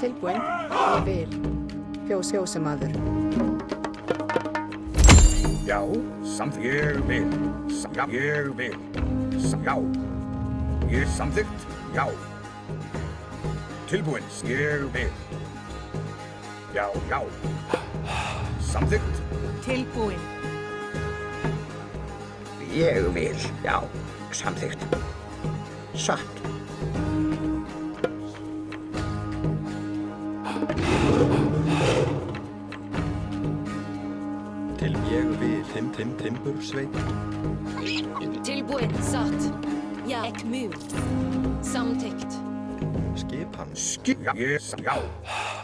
Tilbúin. Ég vil. Fjósamaður. Já, samþykkt. Ég vil. Já, ég vil. Já. Ég samþykkt. Já. Tilbúin. Ég vil. Já, já. Samþykkt. Tilbúin. Ég vil. Já. Samþykkt. Satt. Ég vil. Timbursveit. Tilbúin. Satt. Já. Ekmun. Samtykt. Skipan. Já, já.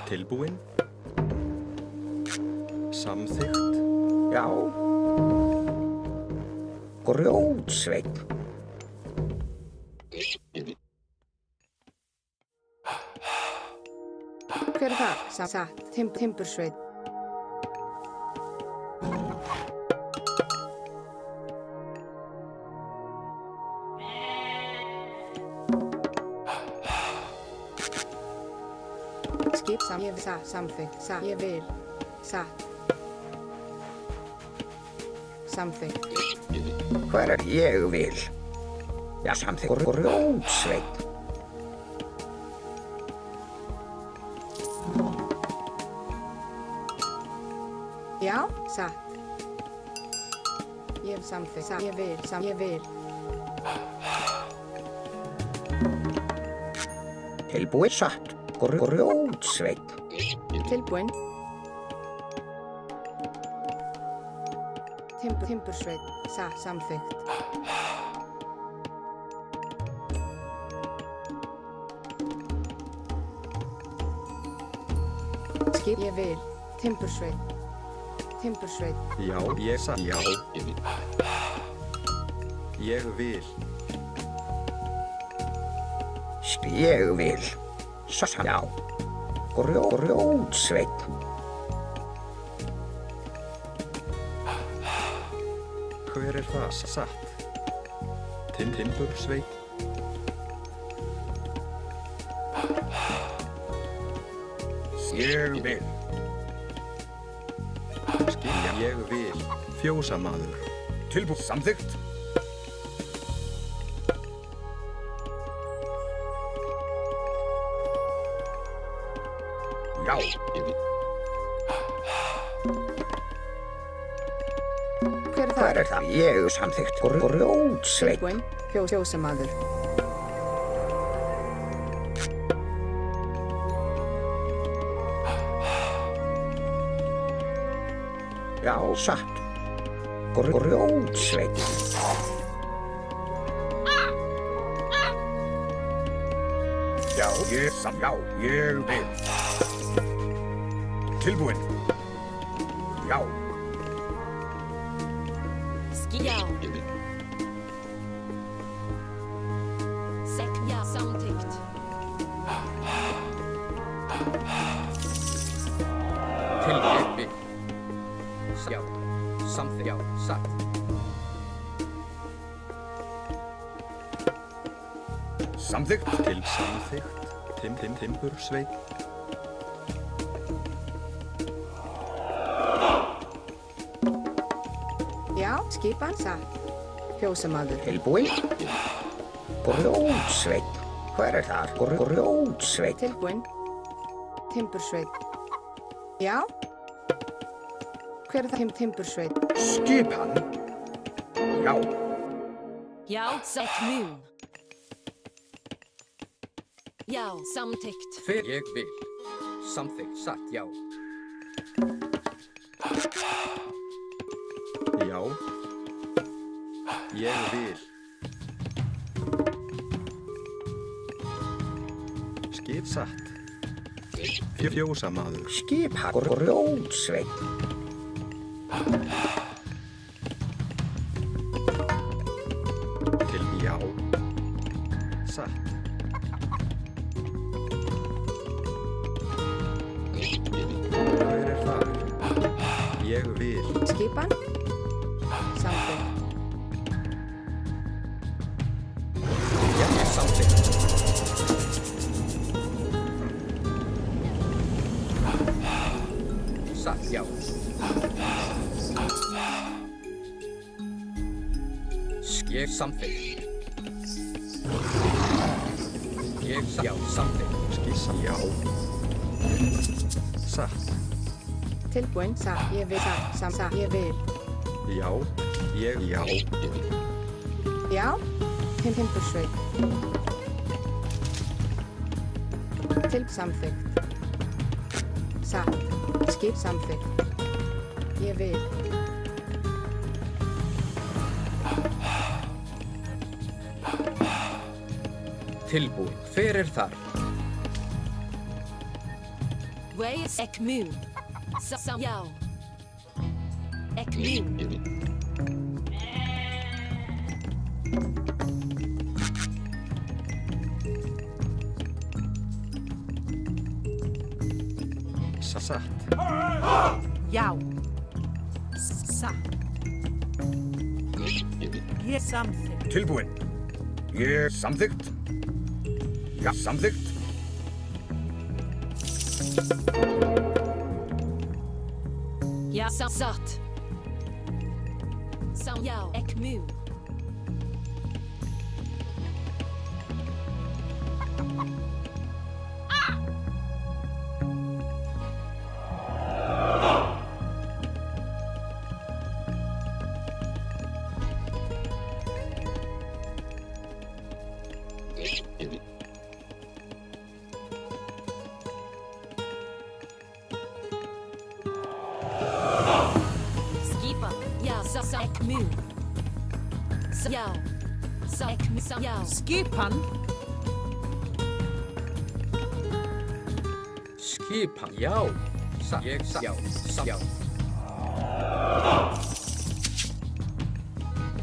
Tilbúin. Samþykkt. Já. Grjótsveinn. Hver það? Satt. Timbursveit. Ég vil. Samþykkt. Ég vil. Satt. Samþykkt. Hver ég vil? Já, samþykkt. Grjótsveinn. Já, satt. Ég vil samþykkt. Ég vil. Ég vil. Tilbúin. Satt. Grjótsveinn. Tilbúin. Timbursveit. Samþykkt. Ég vil. Timbursveit. Já, ég satt. Já. Ég vil. Ég vil. Já. Grjótsveinn. Hver það? Satt. Timbursveit. Ég vil. Ég vil. Fjósamaður. Tilbúin. Samþykkt. Já. Hver er það? Ég samþykkt. Grjótsveinn. Tilbúin. Fjósamaður. Já, satt. Grjótsveinn. Já, ég vil. Tilbúin. Já. Já. Já, samtykt. Ég vil. Já, samþykkt. Já, satt. Samþykkt. Til samþykkt. Timbursveit. Já, skipan. Satt. Fjósamaður. Tilbúin. Grjótsveinn. Hver er það? Grjótsveinn. Tilbúin. Timbursveit. Já. Hver er það? Timbursveit. Skipan. Já. Já, ekmun. Já, samtykt. Ég vil. Samþykkt. Satt. Já. Já. Ég vil. Skip satt. Fjósamaður. Skipan. Grjótsveinn. Til já. Satt. Hver er það? Ég vil. Skipan. Samþykkt. Ég samþykkt. Ég samþykkt. Já, samþykkt. Skissa. Já. Satt. Tilbúin. Satt. Ég vil. Satt. Satt. Ég vil. Já. Ég. Já. Já. Timbursveit. Samþykkt. Satt. Skip. Samþykkt. Ég vil. Tilbúin. Hver er þar? Ways ek moon. Já. Ek moon. Satt. Já. Satt. Ég samþykkt. Tilbúin. Ég samþykkt. Já, samþykkt. Ja, satt. Já. Ek moon. Skipa. Ja, ek moon. Já. Ek moon. Já. Skipan. Skipan. Já. Satt. Ég satt. Já. Satt. Já.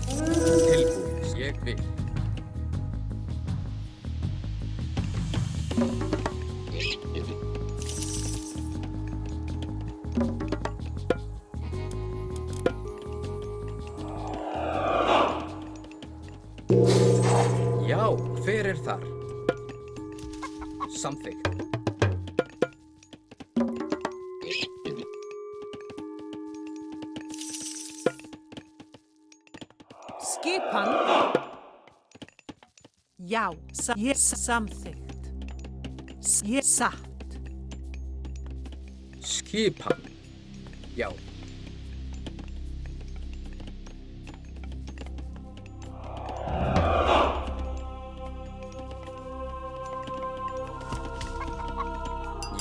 Tilbúin. Ég vil. Já, hver er þar? Samþykkt. Skipan. Já. Ég samþykkt. Ég satt. Skipan. Já.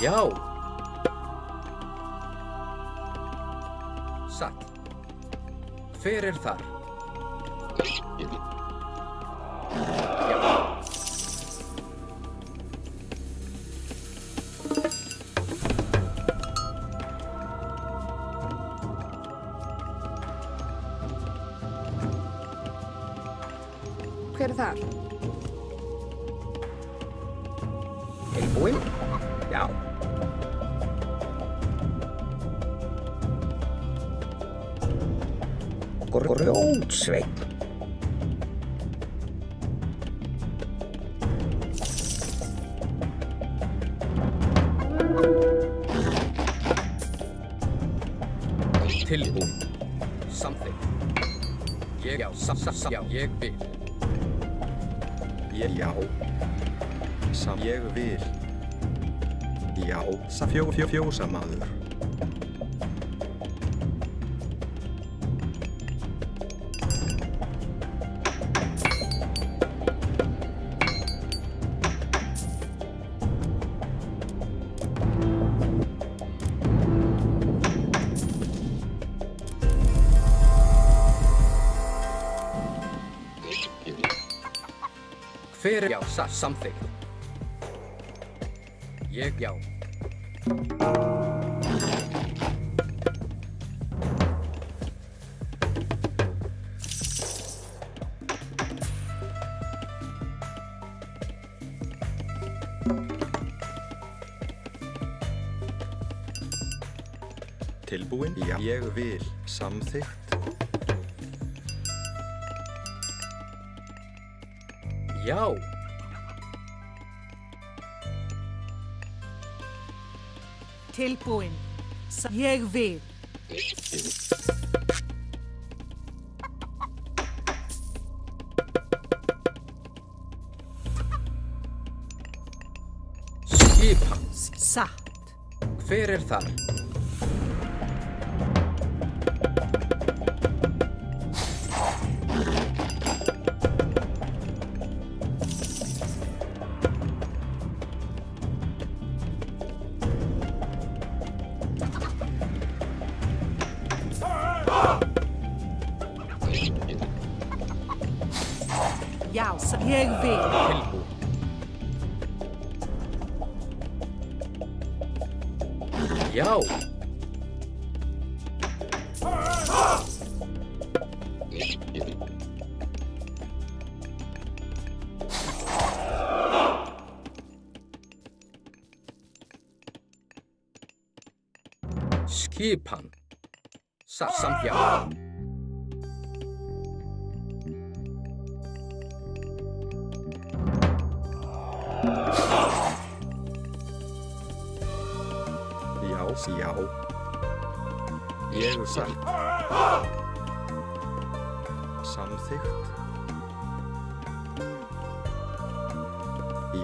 Já. Satt. Hver er þar? Já. Hver er þar? Tilbúin. Já. Grjótsveit. Tilbúin. Samþykkt. Ég já. Já. Ég vil. Ég. Já. Ég vil. Já. Fjósamaður. Hver er já. Samþykkt. Ég já. Tilbúin. Já. Ég vil. Samþykkt. Já. Tilbúin. Ég vil. Skipan. Satt. Hver þar? Já, ég vil. Tilbúin. Já. Skipan. Samt já. Já. Ég satt. Samþykkt.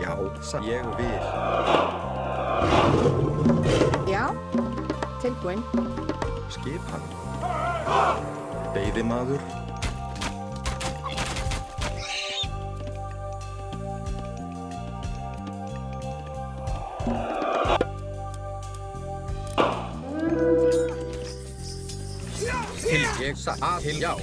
Já, satt. Ég vil. Já. Tilbúin. Skipan. Veiðimaður. Ég satt. Til já.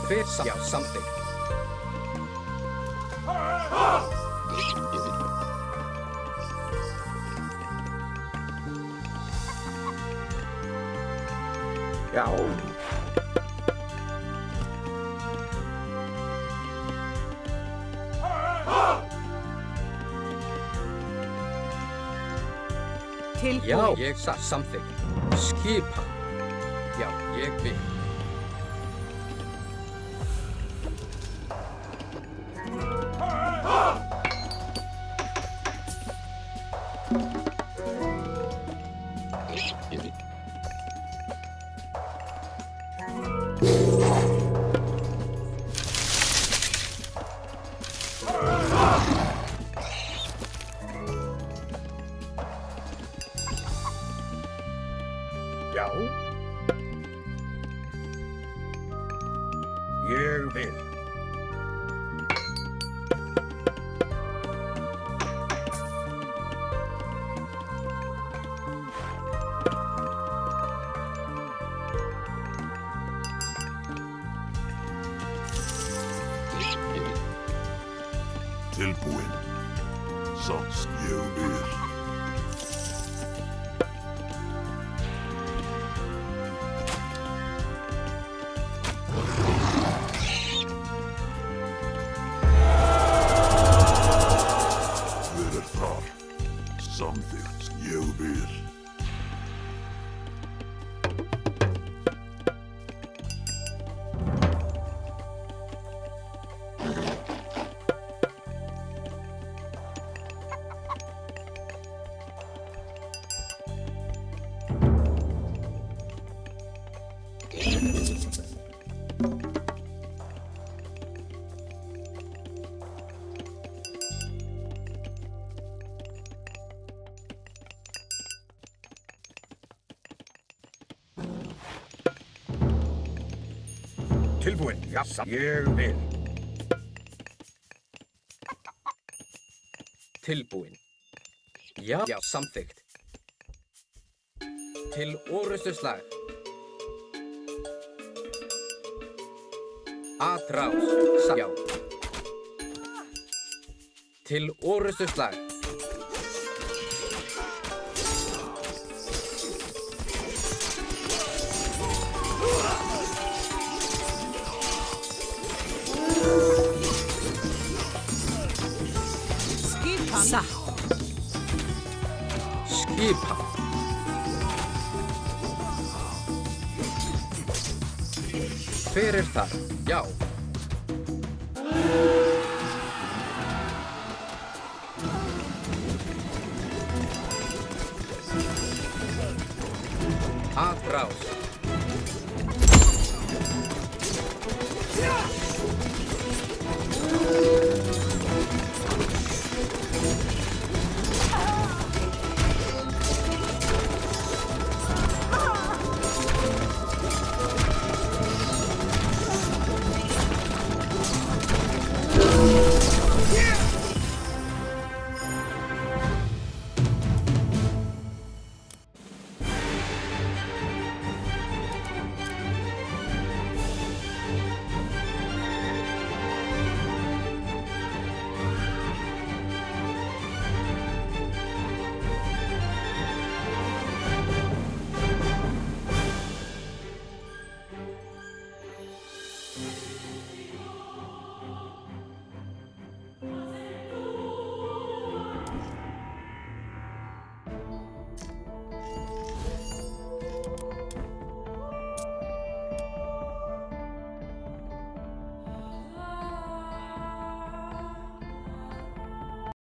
Hver já samþykkt. Já. Tilbúin. Já, ég satt samþykkt. Skipan. Já, ég vil. Já. Ég vil. Tilbúin. Satt ég vil. Hver þar? Samþykkt ég vil. Tilbúin. Já, ég vil. Tilbúin. Já, samþykkt. Til orrustuslag. Atrás. Já. Til orrustuslag. Skipan. Satt. Skipan. Hver þar? Já. Atbrás.